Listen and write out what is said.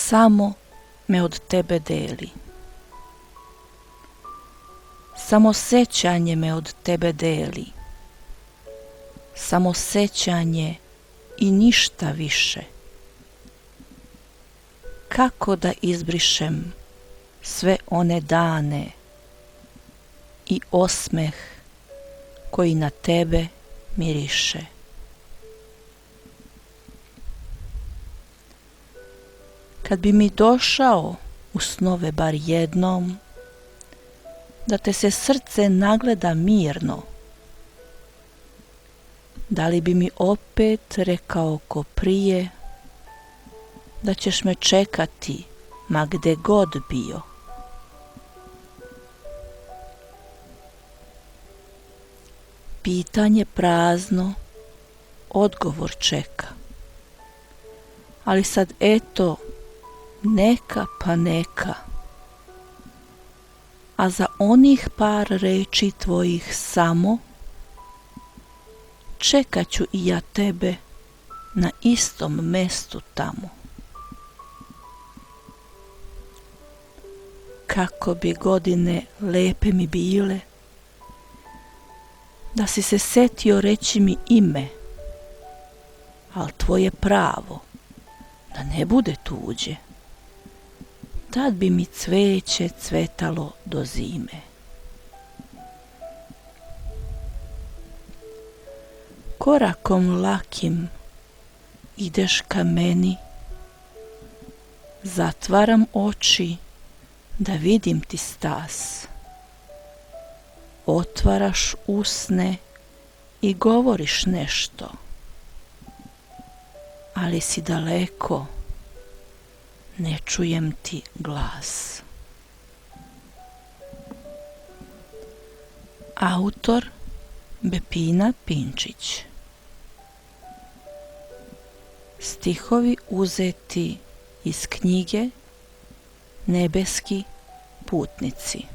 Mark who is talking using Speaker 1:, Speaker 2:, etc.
Speaker 1: samo me od tebe deli. Samo sećanje me od tebe deli. Samo sećanje i ništa više. Kako da izbrišem sve one dane i osmeh koji na tebe miriše. Kad bi mi došao u snove bar jednom, da te se srce nagleda mirno, da li bi mi opet rekao ko prije, da ćeš me čekati ma gde god bio? Pitanje prazno, odgovor čeka. Ali sad eto, neka pa neka. A za onih par reči tvojih samo, čekat ću i ja tebe na istom mestu tamo. Kako bi godine lepe mi bile, da si se setio reći mi ime, al tvoje pravo, da ne bude tuđe, tad bi mi cveće cvetalo do zime. Korakom lakim ideš ka meni, zatvaram oči da vidim ti stas. Otvaraš usne i govoriš nešto, ali si daleko, ne čujem ti glas. Autor Bepina Pinčić. Stihovi uzeti iz knjige Nebeski putnici.